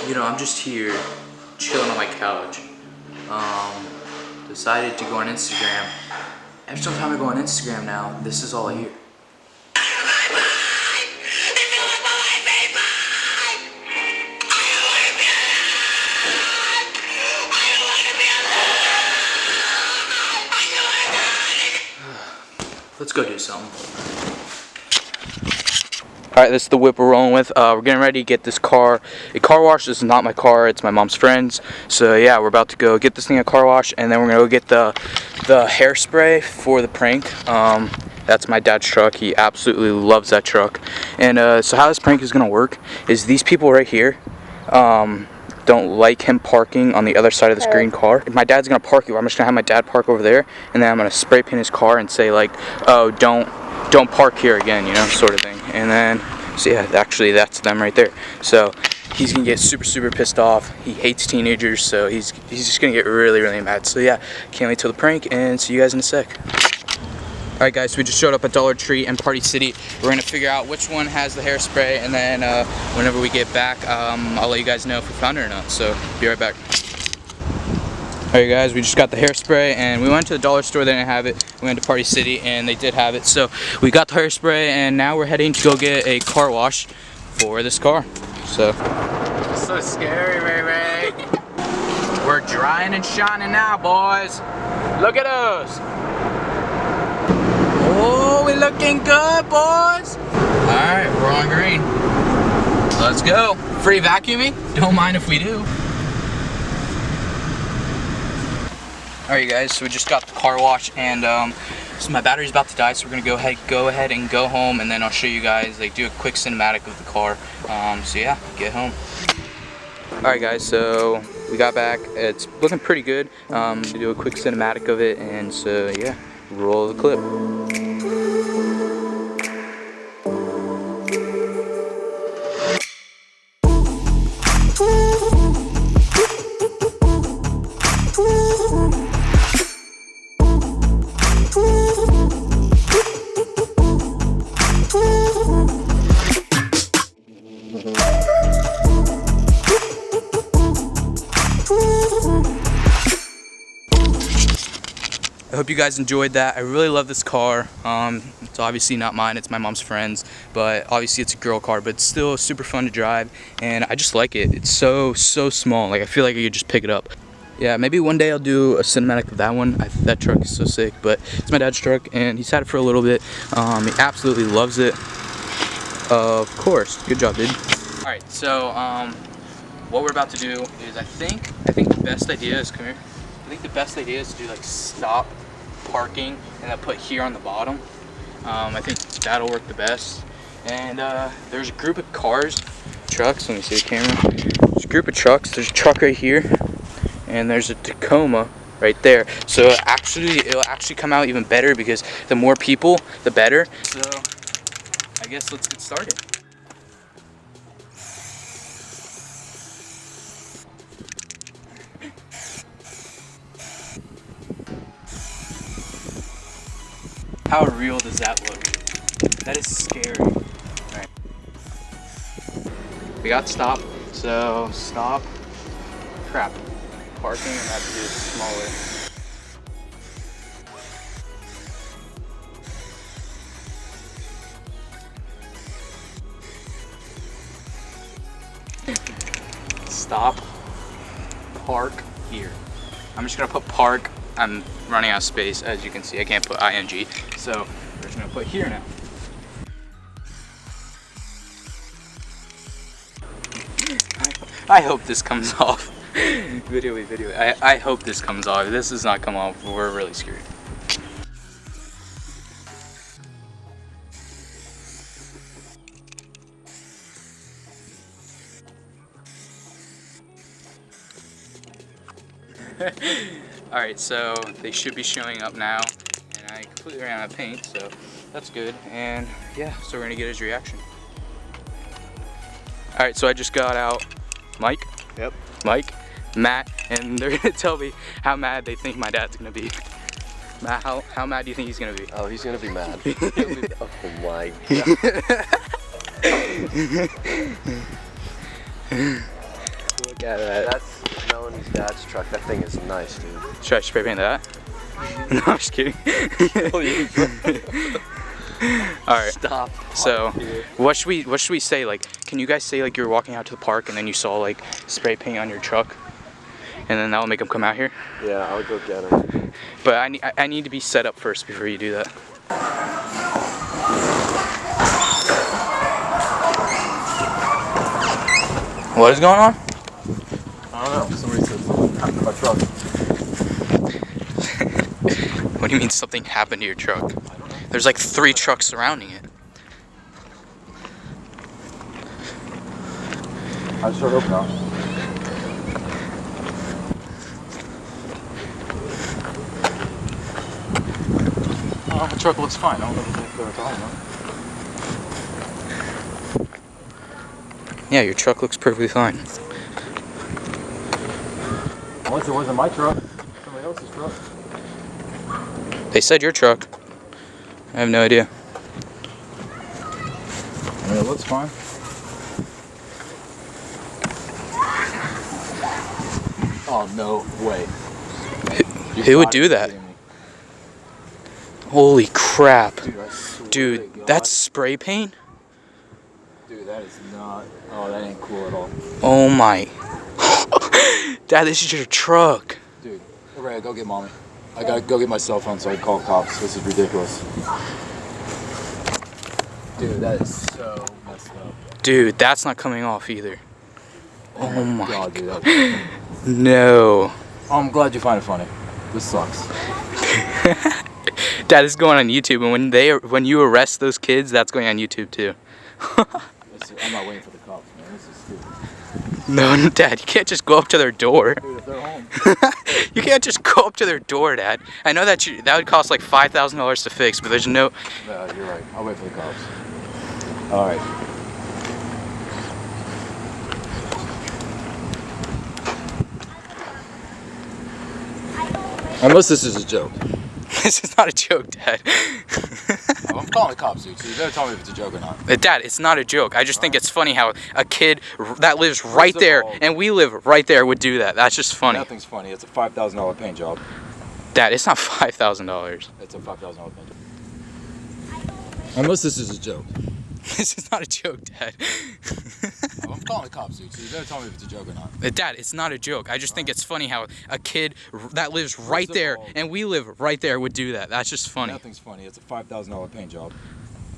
You know, I'm just here chilling on my couch. Decided to go on Instagram. Every single time I go on Instagram now, this is all I hear. Let's go do something. Alright, this is the whip we're rolling with. We're getting ready to get this car a car wash. This is not my car, it's my mom's friend's. So yeah, we're about to go get this thing a car wash, and then we're gonna go get the hairspray for the prank. That's my dad's truck. He absolutely loves that truck. And so how this prank is gonna work is these people right here don't like him parking on the other side of this green car. If my dad's gonna park it, I'm just gonna have my dad park over there, and then I'm gonna spray paint his car and say like, oh, don't park here again, you know, sort of thing. And then, so yeah, actually that's them right there. So he's gonna get super pissed off. He hates teenagers, so he's just gonna get really mad. So yeah, can't wait till the prank, and see you guys in a sec. Alright guys, so we just showed up at Dollar Tree and Party City. We're gonna figure out which one has the hairspray, and then whenever we get back, I'll let you guys know if we found it or not. So be right back. Alright guys, we just got the hairspray, and we went to the dollar store, they didn't have it. We went to Party City and they did have it. So we got the hairspray, and now we're heading to go get a car wash for this car. So scary, baby. We're drying and shining now, boys. Look at us. Oh, we're looking good, boys. Alright, we're on green. Let's go. Free vacuuming? Don't mind if we do. Alright guys, so we just got the car wash, and so my battery's about to die, so we're gonna go ahead and go home, and then I'll show you guys, like, do a quick cinematic of the car. So yeah, get home. Alright guys, so we got back. It's looking pretty good. Do a quick cinematic of it, and so yeah, roll the clip. I hope you guys enjoyed that. I really love this car. It's obviously not mine, it's my mom's friend's, but obviously it's a girl car, but it's still super fun to drive, and I just like it. It's so small, like I feel like I could just pick it up. Yeah, maybe one day I'll do a cinematic of that one. That truck is so sick, but it's my dad's truck, and he's had it for a little bit. He absolutely loves it. Of course, good job, dude. All right, so what we're about to do is I think the best idea is, come here. I think the best idea is to do like stop parking and then put here on the bottom. I think that'll work the best. And there's a group of trucks, let me see the camera. There's a group of trucks, there's a truck right here, and there's a Tacoma right there. So it'll actually come out even better, because the more people, the better. So I guess let's get started. How real does that look? That is scary. All right. We got stop. So stop. Crap. Parking, and I have to do it smaller. Stop. Park here. I'm just gonna put park. I'm running out of space, as you can see. I can't put ing, so we're just gonna put here now. I hope this comes off. Video. I hope this comes off. If this does not come off, we're really screwed. Alright, so they should be showing up now, and I completely ran out of paint, so that's good. And yeah, so we're gonna get his reaction. Alright, so I just got out Mike, Matt, and they're gonna tell me how mad they think my dad's gonna be. Matt, how mad do you think he's gonna be? Oh, he's gonna be mad. Oh my god. Look at that. That's Melanie's dad's truck. That thing is nice, dude. Should I spray paint that? No, I'm just kidding. Alright. Stop. So, what should we say? Like, can you guys say like you're walking out to the park and then you saw like spray paint on your truck, and then that'll make them come out here? Yeah, I'll go get him. But I need to be set up first before you do that. What is going on? I don't know. Somebody said something happened to my truck. What do you mean something happened to your truck? There's like 3 trucks surrounding it. I just heard open now. Oh, my truck looks fine. I don't know what they're talking about. Yeah, your truck looks perfectly fine. Unless it wasn't my truck. Somebody else's truck. They said your truck. I have no idea. I mean, it looks fine. Oh, no way. Who would do that? Holy crap. Dude, I swear to Dude, God. that's spray paint? Dude, that is not... Oh, that ain't cool at all. Oh my. Dad, this is your truck. Dude, Ray, go get mommy. I gotta go get my cell phone so I can call cops. This is ridiculous. Dude, that is so messed up. Dude, that's not coming off either. Oh my God, dude. That No. Oh, I'm glad you find it funny. This sucks. Dad, this is going on YouTube, and when you arrest those kids, that's going on YouTube too. I'm not waiting for the cops, man. This is stupid. No, Dad, you can't just go up to their door. Dude, if they're home. You can't just go up to their door, Dad. I know that that would cost like $5,000 to fix, but there's no... No, you're right. I'll wait for the cops. Alright. Unless this is a joke. This is not a joke, Dad. I'm calling the cops, dude, so you better tell me if it's a joke or not. Dad, it's not a joke. I just think it's funny how a kid that lives right of there, all- and we live right there, would do that. That's just funny. Nothing's funny. It's a $5,000 paint job. Dad, it's not $5,000. It's a $5,000 paint job. Unless this is a joke. This is not a joke, Dad. I'm calling the cops, dude, so you better tell me if it's a joke or not. Dad, it's not a joke. I just think it's funny how a kid that lives right of there, all- and we live right there, would do that. That's just funny. Nothing's funny. It's a $5,000 paint job.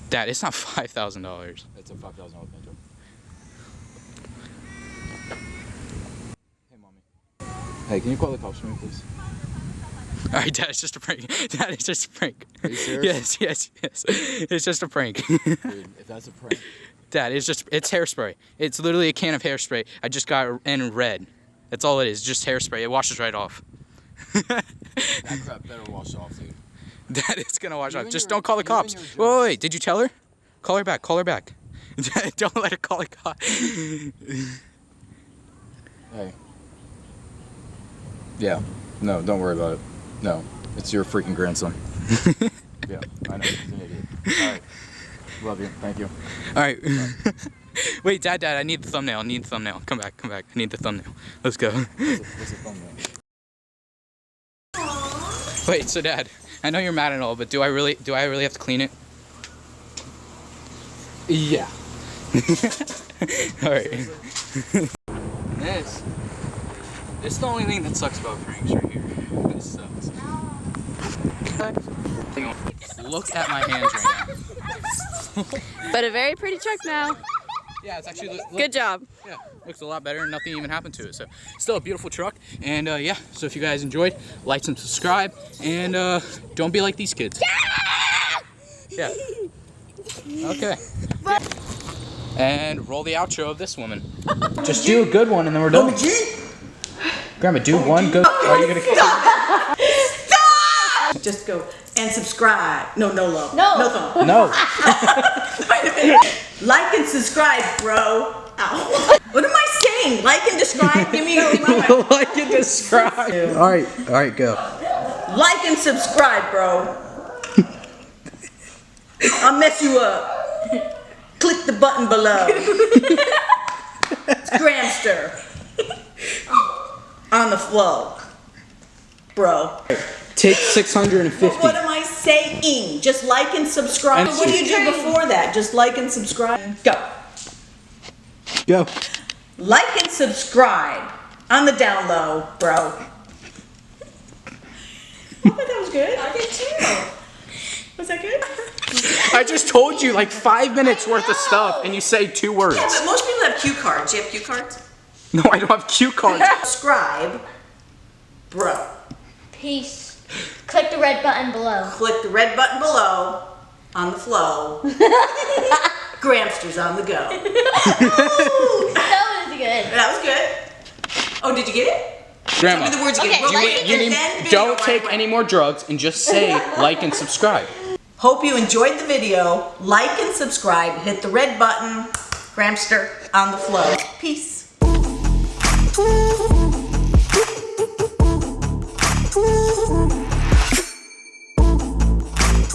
Dad, it's not $5,000. It's a $5,000 paint job. Hey, mommy. Hey, can you call the cops for me, please? All right, Dad, it's just a prank. Dad, it's just a prank. Are you serious? Yes. It's just a prank. Dude, if that's a prank. Dad, it's hairspray. It's literally a can of hairspray. I just got it in red. That's all it is, just hairspray. It washes right off. That crap better wash off, dude. Dad, it's gonna wash You off. and Just your- don't call the you and cops. your jokes. Wait, did you tell her? Call her back. Call her back. Don't let her call the cops. Hey. Yeah. No, don't worry about it. No. It's your freaking grandson. Yeah, I know. He's an idiot. Alright. Love you. Thank you. All right. Wait, Dad, I need the thumbnail. Come back. I need the thumbnail. Let's go. What's a thumbnail? Wait, so Dad, I know you're mad and all, but do I really have to clean it? Yeah. All right. This is the only thing that sucks about pranks right here. This sucks. Look at my hands right now. But a very pretty truck now. Yeah, it's actually Good job. Yeah, looks a lot better and nothing even happened to it. So still a beautiful truck. And yeah, so if you guys enjoyed, like and subscribe, and don't be like these kids. Yeah. Okay. And roll the outro of this woman. Just do a good one and then we're done. Grandma, do one good. Are you gonna Just go and subscribe. No love. No. No thumb. No. Wait a minute. Like and subscribe, bro. Ow. What am I saying? Like and subscribe? Give me my Like and subscribe. All right, go. Like and subscribe, bro. I'll mess you up. Click the button below. It's Gramster. On the flow. Bro. Take 650. What am I saying? Just like and subscribe. And What do you do before that? Just like and subscribe. Go. Go. Like and subscribe. On the down low, bro. I thought that was good. I did too. Was that good? I just told you like 5 minutes worth of stuff and you say 2 words. Yeah, but most people have cue cards. Do you have cue cards? No, I don't have cue cards. Subscribe, bro. Peace. Click the red button below. Click the red button below. On the flow. Gramsters on the go. That was good. That was good. Oh, did you get it? Grandma, Tell me the words Okay, again. We'll like make it it you need, then video don't right take away. any more drugs and just say like and subscribe. Hope you enjoyed the video. Like and subscribe. Hit the red button. Gramster on the flow. Peace.